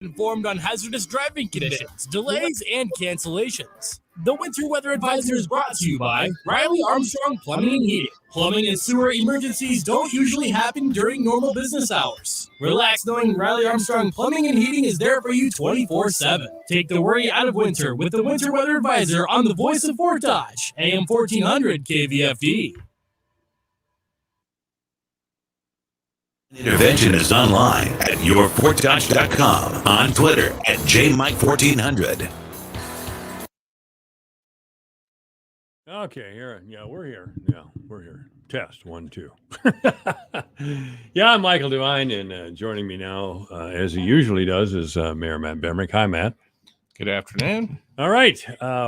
Informed on hazardous driving conditions, delays, and cancellations. The Winter Weather Advisor is brought to you by Riley Armstrong Plumbing and Heating. Plumbing and sewer emergencies don't usually happen during normal business hours. Relax knowing Riley Armstrong Plumbing and Heating is there for you 24/7. Take the worry out of winter with the Winter Weather Advisor on the voice of Fort Dodge, AM 1400 KVFD. Intervention is online at yourfortdodge.com, on Twitter at JMike1400. Okay, here. Yeah, we're here. Yeah, we're here. Test 1, 2. Yeah, I'm Michael Devine, and joining me now, as he usually does, is Mayor Matt Bemrick. Hi, Matt. Good afternoon. All right,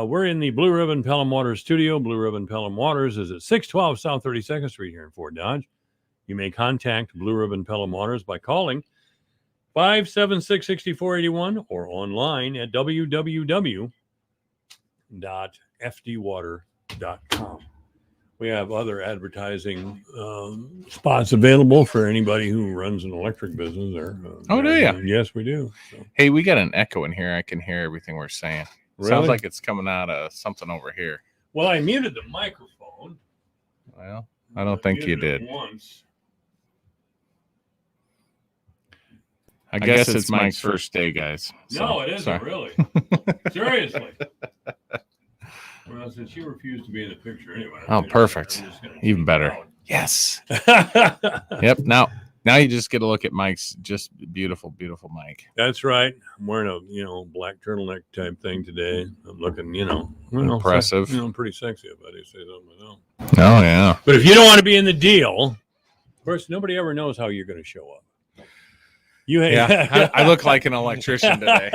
we're in the Blue Ribbon Pelham Waters studio. Blue Ribbon Pelham Waters is at 612 South 32nd Street here in Fort Dodge. You may contact Blue Ribbon Pelham Waters by calling 576-6481 or online at www.fdwater.com. We have other advertising spots available for anybody who runs an electric business. Oh, do you? Yes, we do. So. Hey, we got an echo in here. I can hear everything we're saying. Really? Sounds like it's coming out of something over here. Well, I muted the microphone. Well, I don't think you did. Once. I guess it's Mike's first day, guys. No, it isn't sorry. really. Seriously. Well, since you refused to be in the picture anyway. Oh, perfect. Even better. Yes. Yep. Now you just get a look at Mike's just beautiful, beautiful Mike. That's right. I'm wearing a black turtleneck type thing today. I'm looking, impressive. Pretty sexy if I do say so myself. Oh yeah. But if you don't want to be in the deal, of course, nobody ever knows how you're going to show up. I look like an electrician today.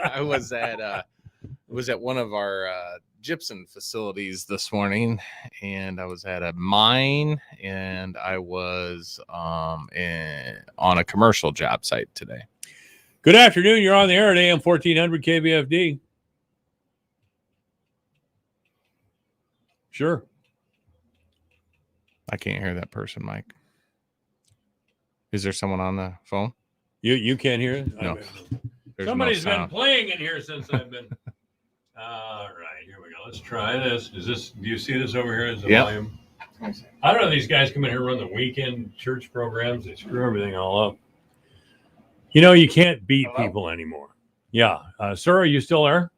I was at one of our gypsum facilities this morning, and I was at a mine, and I was on a commercial job site today. Good afternoon. You're on the air at AM 1400 KVFD. Sure. I can't hear that person, Mike. Is there someone on the phone? You can't hear it? No. Somebody's been playing in here since I've been. All right, here we go. Let's try this. Do you see this over here as the volume? I don't know. These guys come in here and run the weekend church programs. They screw everything all up. You can't beat people anymore. Yeah. Sir, are you still there?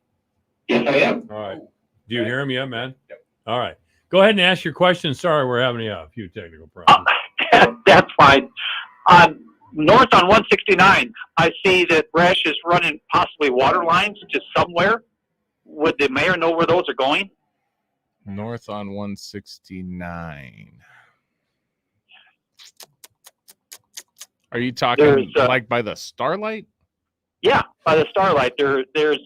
Yes, I am. All right. Do you hear him yet, man? Yep. All right. Go ahead and ask your question. Sorry, we're having a few technical problems. That's fine. North on 169, I see that Resch is running possibly water lines to somewhere. Would the mayor know where those are going? North on 169. Are you talking like by the Starlight? Yeah, by the Starlight. There's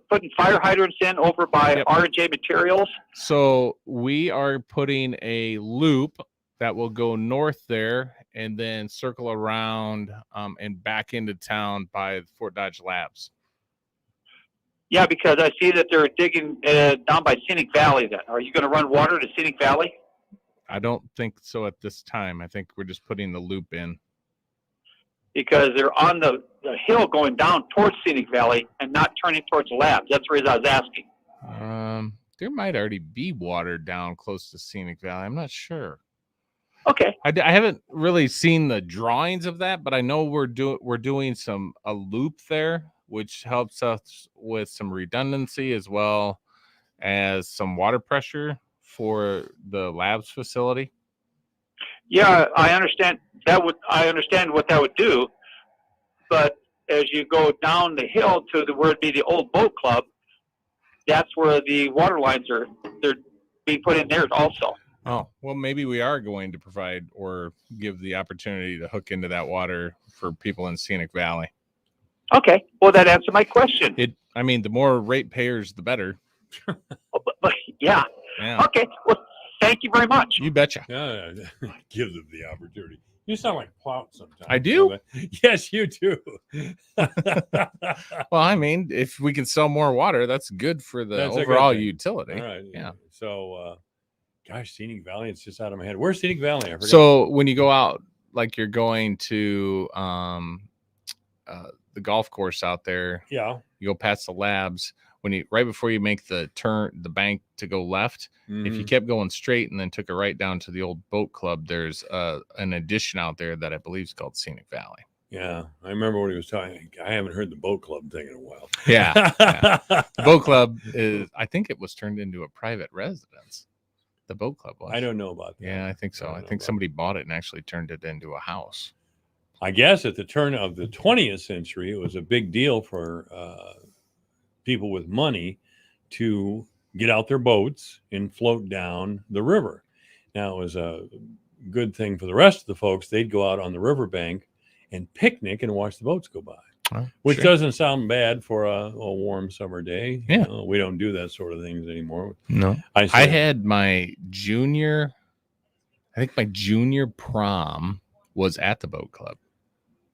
putting fire hydrants in over by R&J Materials. So we are putting a loop that will go north there and then circle around and back into town by Fort Dodge Labs. Yeah, because I see that they're digging down by Scenic Valley then. Are you going to run water to Scenic Valley? I don't think so at this time. I think we're just putting the loop in. Because they're on the hill going down towards Scenic Valley and not turning towards the labs. That's the reason I was asking. There might already be water down close to Scenic Valley. I'm not sure. Okay. I haven't really seen the drawings of that, but I know we're doing a loop there, which helps us with some redundancy as well as some water pressure for the labs facility. Yeah, I understand I understand what that would do, but as you go down the hill to where it'd be the old boat club, that's where the water lines they're being put in there also. Oh, well, maybe we are going to provide or give the opportunity to hook into that water for people in Scenic Valley. Okay. Well, that answered my question. The more ratepayers, the better. but yeah. Okay. Well, thank you very much. You betcha. Yeah, give them the opportunity. You sound like Plout sometimes. I do? Yes, you do. Well, if we can sell more water, that's good for the overall utility. All right. Yeah. So, gosh, Scenic Valley, it's just out of my head. Where's Scenic Valley? So when you go out, like you're going to golf course out there. Yeah. You go past the labs right before you make the bank to go left. If you kept going straight and then took a right down to the old boat club, there's an addition out there that I believe is called Scenic Valley. Yeah, I remember what he was talking. I haven't heard the boat club thing in a while. Yeah. The boat club I think it was turned into a private residence. The boat club was. I don't know about that. Yeah, I think so. I think somebody bought it and actually turned it into a house. I guess at the turn of the 20th century, it was a big deal for people with money to get out their boats and float down the river. Now, it was a good thing for the rest of the folks. They'd go out on the riverbank and picnic and watch the boats go by, which doesn't sound bad for a warm summer day. Yeah. We don't do that sort of things anymore. No. I had my junior prom was at the boat club.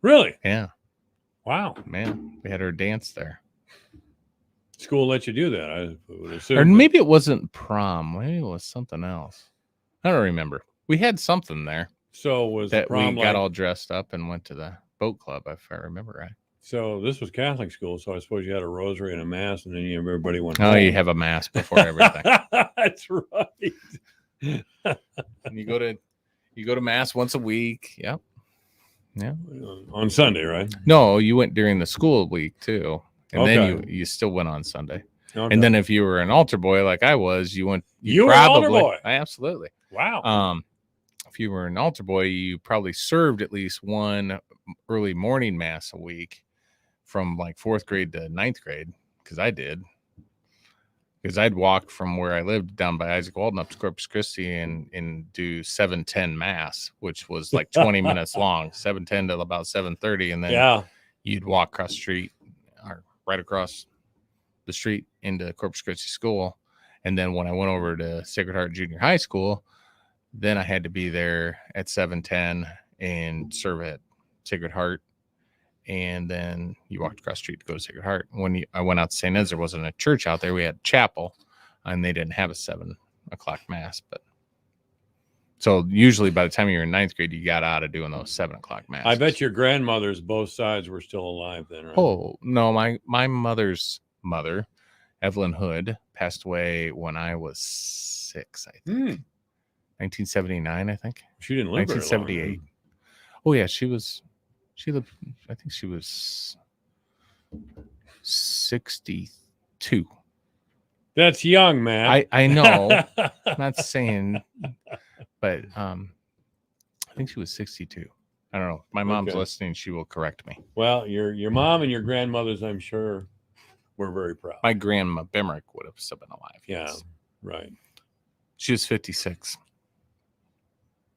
Really? Yeah. Wow. Man, we had our dance there. School let you do that, I would assume. Or maybe it wasn't prom. Maybe it was something else. I don't remember. We had something there. So was that the prom we got all dressed up and went to the boat club, if I remember right. So this was Catholic school, so I suppose you had a rosary and a mass, and then everybody went Oh, home. you have a mass before everything. That's right. And you go to mass once a week. Yep. Yeah. On Sunday, right? No, you went during the school week too. And then Okay. you still went on Sunday. Okay. And then if you were an altar boy like I was, you went. You were an altar boy? Absolutely. Wow. If you were an altar boy, you probably served at least one early morning mass a week from like 4th grade to 9th grade, because I did. Because I'd walk from where I lived down by Isaac Walden up to Corpus Christi and do 7:10 mass, which was like 20 minutes long, 7:10 to about 7:30, and then you'd walk across the street or right across the street into Corpus Christi School. And then when I went over to Sacred Heart Junior High School, then I had to be there at 7:10 and serve at Sacred Heart. And then you walked across the street to go to Sacred Heart. When I went out to St. Ed's, there wasn't a church out there. We had chapel, and they didn't have a 7 o'clock mass. But so usually by the time you were in 9th grade, you got out of doing those 7 o'clock masses. I bet your grandmothers, both sides, were still alive then, right? Oh, no, my mother's mother, Evelyn Hood, passed away when I was 6, I think. 1979, I think. She didn't live 1978. Oh, yeah, she lived, I think she was 62. That's young, man. I know. I'm not saying, but I think she was 62. I don't know. My mom's listening. She will correct me. Well, your mom and your grandmothers, I'm sure, were very proud. My grandma Bemrick would have still been alive. Yeah, yes. Right. She was 56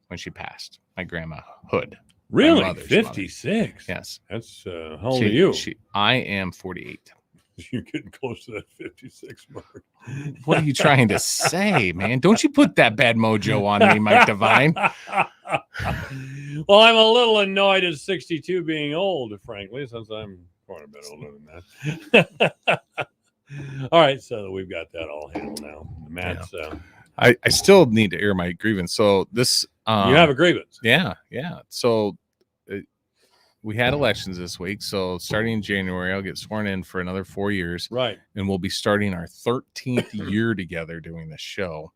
when she passed. My grandma Hood. Really? 56? Yes. That's how old are you? I am 48. You're getting close to that 56 mark. What are you trying to say, man? Don't you put that bad mojo on me, Mike Devine. Well, I'm a little annoyed at 62 being old, frankly, since I'm quite a bit older than that. All right, so we've got that all handled now. Matt's I still need to air my grievance. So this you have a grievance. Yeah. So we had elections this week. So starting in January, I'll get sworn in for another 4 years. Right. And we'll be starting our 13th year together doing this show.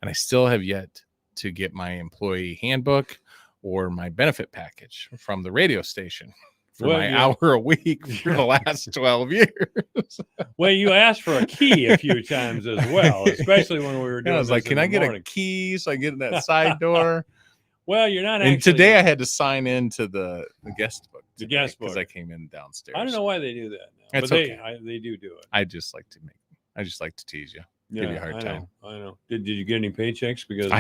And I still have yet to get my employee handbook or my benefit package from the radio station for my hour a week for the last 12 years. Well, you asked for a key a few times as well, especially when we were doing I was like, can I get a key so I get in that side door? Well, you're not actually. And today I had to sign into the guest book. The guest book. Because I came in downstairs. I don't know why they do that now. That's but okay. They do it. I just like to tease you. Yeah, give you a hard time. I know. Did you get any paychecks? Because I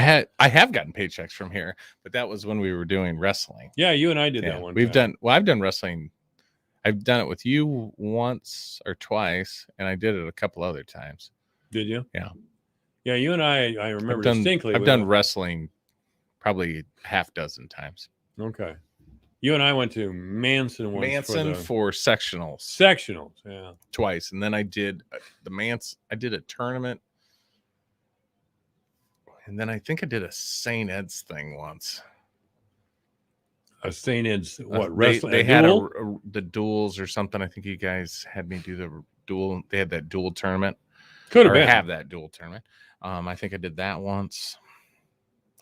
have gotten paychecks from here, but that was when we were doing wrestling. Yeah, you and I did that one. I've done wrestling. I've done it with you once or twice, and I did it a couple other times. Did you? Yeah. Yeah, you and I remember distinctly. I've done wrestling probably half dozen times. Okay. You and I went to Manson once for sectionals. Sectionals, yeah. Twice. And then I did I did a tournament. And then I think I did a St. Ed's thing once. a St. Ed's what They wrestling? had duel? the duels or something. I think you guys had me do the duel. They had that duel tournament. Could have or been. have that dual tournament. I think I did that once.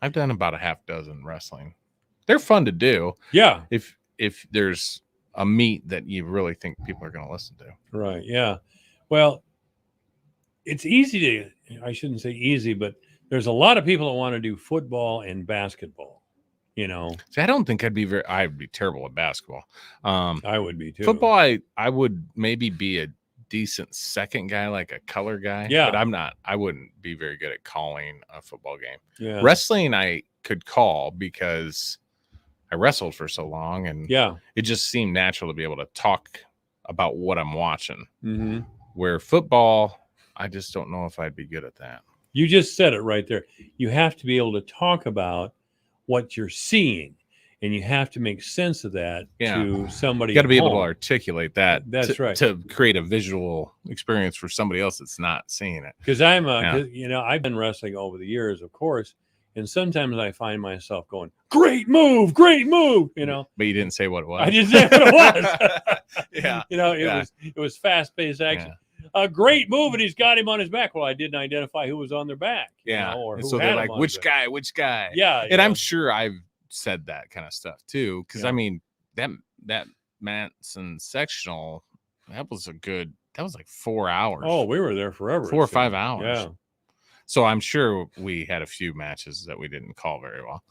I've done about a half dozen wrestling. They're fun to do Yeah. if there's a meet that you really think people are going to listen to. Right. Yeah. Well, it's easy to, I shouldn't say easy, but there's a lot of people that want to do football and basketball, you know. See, I don't think I'd be terrible at basketball. I would be too. Football, I would maybe be a decent second guy, like a color guy. Yeah. But I wouldn't be very good at calling a football game. Yeah. Wrestling, I could call because I wrestled for so long, and Yeah. it just seemed natural to be able to talk about what I'm watching. Mm-hmm. Where football, I just don't know if I'd be good at that. You just said it right there. You have to be able to talk about what you're seeing, and you have to make sense of that to somebody. You got to be at able to home. articulate that. That's right. To create a visual experience for somebody else that's not seeing it. Because you know, I've been wrestling over the years, of course, and sometimes I find myself going, great move, you know. But you didn't say what it was. I didn't say what it was. Yeah. You know, it was fast-paced action. Yeah. A great move, and he's got him on his back. Well, I didn't identify who was on their back. Yeah. You know, or And who so had they're him like, on which his back. guy? Yeah. And I'm sure I've said that kind of stuff too. Because Yeah. I mean, that Manson sectional, that was like 4 hours. Oh, we were there forever. 4 or it 5 seemed. hours. Yeah. So I'm sure we had a few matches that we didn't call very well.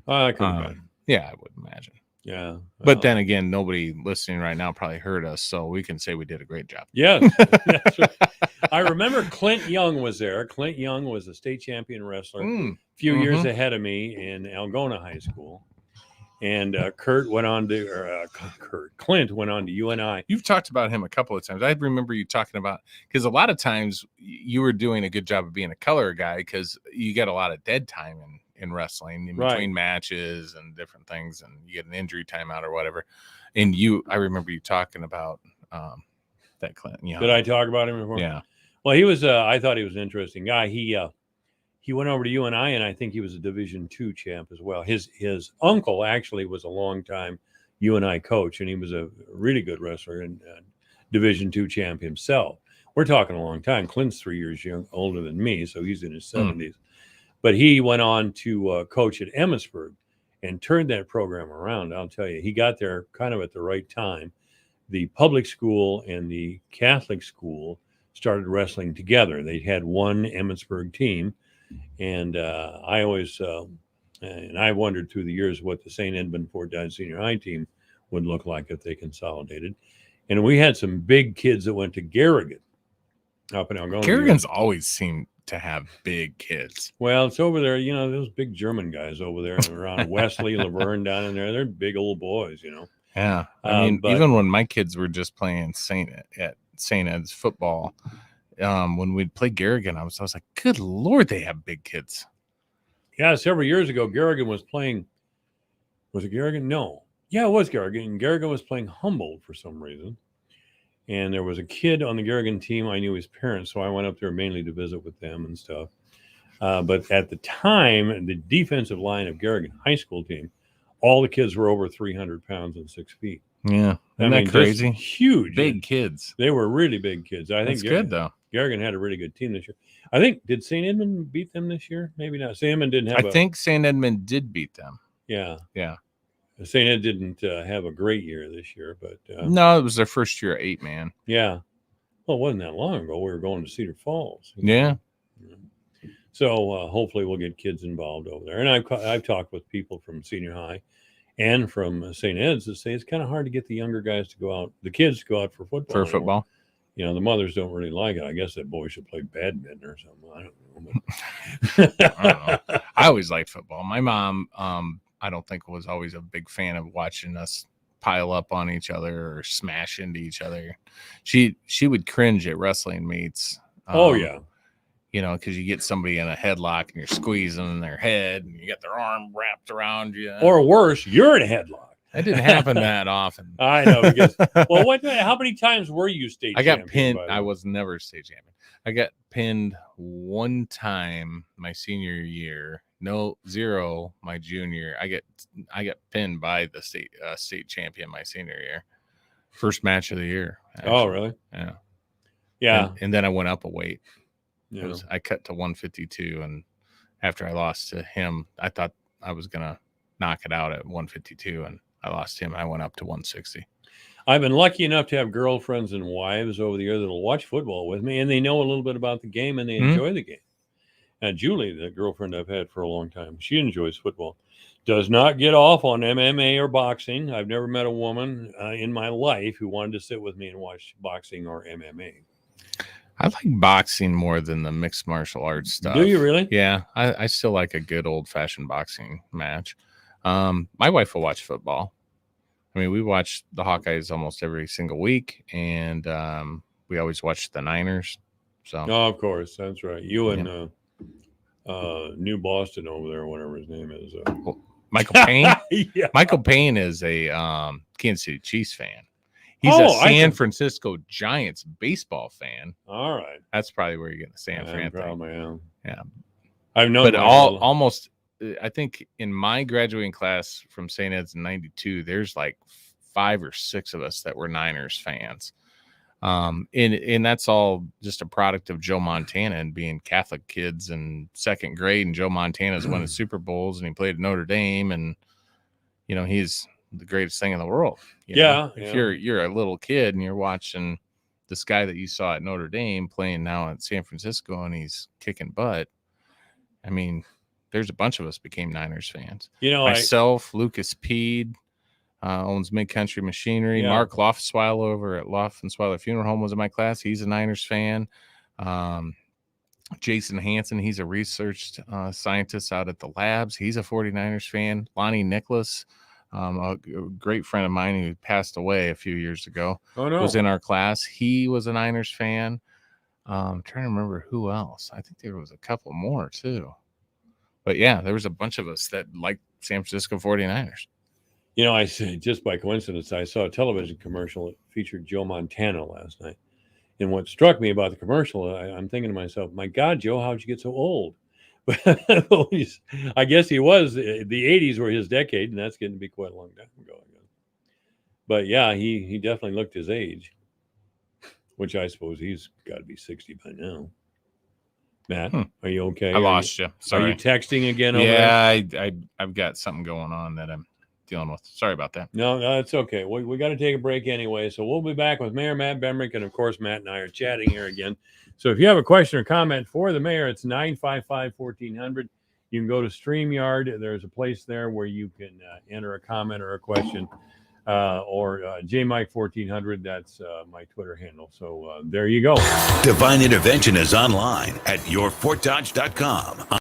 I could imagine. Yeah, I would imagine. Yeah. But then again, nobody listening right now probably heard us, so we can say we did a great job. Yes. That's right. I remember Clint Young was there. Clint Young was a state champion wrestler a few years ahead of me in Algona High School. And Clint went on to UNI. You've talked about him a couple of times. I remember you talking about, because a lot of times you were doing a good job of being a color guy because you get a lot of dead time in wrestling in between matches and different things, and you get an injury timeout or whatever. And I remember you talking about that Clint. Yeah. Did I talk about him before? Yeah. Well, he was. I thought he was an interesting guy. He went over to UNI, and I think he was a Division II champ as well. His uncle actually was a longtime UNI coach, and he was a really good wrestler and Division II champ himself. We're talking a long time. Clint's 3 years older than me, so he's in his 70s. But he went on to coach at Emmitsburg and turned that program around. I'll tell you, he got there kind of at the right time. The public school and the Catholic school started wrestling together. They had one Emmitsburg team. And I always, and I wondered through the years what the St. Edmund Fort Dodge Senior High team would look like if they consolidated. And we had some big kids that went to Garrigan up in Algona. Garrigan's always seemed to have big kids. Well, it's over there, you know, those big German guys over there around Wesley, Laverne down in there. They're big old boys, you know. Yeah. I mean, but even when my kids were just playing St. Ed's football, when we'd play Garrigan, I was like, good Lord, they have big kids. Yeah, several years ago, Garrigan was playing. Was it Garrigan? No. Yeah, it was Garrigan. Garrigan was playing Humboldt for some reason. And there was a kid on the Garrigan team. I knew his parents, so I went up there mainly to visit with them and stuff. But at the time, the defensive line of Garrigan High School team, all the kids were over 300 pounds and 6 feet. Yeah. Isn't that just crazy? Huge. Big kids. They were really big kids. I think That's good, though. Garrigan had a really good team this year. I think, did St. Edmund beat them this year? Maybe not. St. Edmund didn't have I think St. Edmund did beat them. Yeah. Yeah. St. Ed didn't have a great year this year, but No, it was their first year 8-man. yeah. Well, it wasn't that long ago. We were going to Cedar Falls. Yeah. So hopefully we'll get kids involved over there. And I've talked with people from senior high and from St. Ed's that say it's kind of hard to get the younger guys to go out, the kids to go out for football. For football. You know, the mothers don't really like it. I guess that boy should play badminton or something. I don't know. I don't know. I always liked football. My mom, I don't think was always a big fan of watching us pile up on each other or smash into each other. She would cringe at wrestling meets. Oh yeah. You know, because you get somebody in a headlock and you're squeezing their head and you get their arm wrapped around you. Or worse, you're in a headlock. That didn't happen that often. I know. Because, well, how many times were you state I got champion, pinned. by the I way? was never state champion. I got pinned one time my senior year 0 my junior. I get pinned by the state champion my senior year. First match of the year. Actually. Oh, really? Yeah. Yeah. And then I went up a weight. Yeah. I cut to 152, and after I lost to him, I thought I was gonna knock it out at 152, and I lost him. I went up to 160. I've been lucky enough to have girlfriends and wives over the years that'll watch football with me, and they know a little bit about the game and they enjoy the game. And Julie, the girlfriend I've had for a long time, she enjoys football. Does not get off on MMA or boxing. I've never met a woman in my life who wanted to sit with me and watch boxing or MMA. I like boxing more than the mixed martial arts stuff. Do you really? Yeah, I still like a good old-fashioned boxing match. My wife will watch football. I mean, we watch the Hawkeyes almost every single week, and we always watch the Niners. So, Oh, of course. That's right. You and New Boston over there, whatever his name is. Michael Payne. Yeah. Michael Payne is a Kansas City Chiefs fan. He's a San Francisco Giants baseball fan. All right. That's probably where you're getting the San Fran thing. Probably am. Yeah. I've known But almost, I think in my graduating class from St. Ed's in 92, there's like 5 or 6 of us that were Niners fans. And that's all just a product of Joe Montana and being Catholic kids in second grade. And Joe Montana's winning Super Bowls, and he played at Notre Dame, and he's the greatest thing in the world. If you're a little kid and you're watching this guy that you saw at Notre Dame playing now at San Francisco, and he's kicking butt. I mean, there's a bunch of us became Niners fans. Myself, Lucas Peed, owns Mid-Country Machinery. Yeah. Mark Loftensweiler over at Loftensweiler Funeral Home was in my class. He's a Niners fan. Jason Hansen, he's a research scientist out at the labs. He's a 49ers fan. Lonnie Nicholas, a great friend of mine who passed away a few years ago, was in our class. He was a Niners fan. I'm trying to remember who else. I think there was a couple more too. But yeah, there was a bunch of us that liked San Francisco 49ers. I said, just by coincidence, I saw a television commercial that featured Joe Montana last night. And what struck me about the commercial, I'm thinking to myself, my God, Joe, how'd you get so old? I guess he was, the 80s were his decade, and that's getting to be quite a long time ago. But yeah, he definitely looked his age, which I suppose he's got to be 60 by now. Matt, are you okay? I lost you. Sorry. Are you texting again over there? I've got something going on that I'm dealing with. Sorry about that. No, it's okay. We got to take a break anyway, so we'll be back with Mayor Matt Bemrick, and of course Matt and I are chatting here again. So if you have a question or comment for the mayor, it's 955-1400. You can go to StreamYard. There's a place there where you can enter a comment or a question, or JMike1400. That's my Twitter handle. So there you go. Divine Intervention is online at yourfortdodge.com.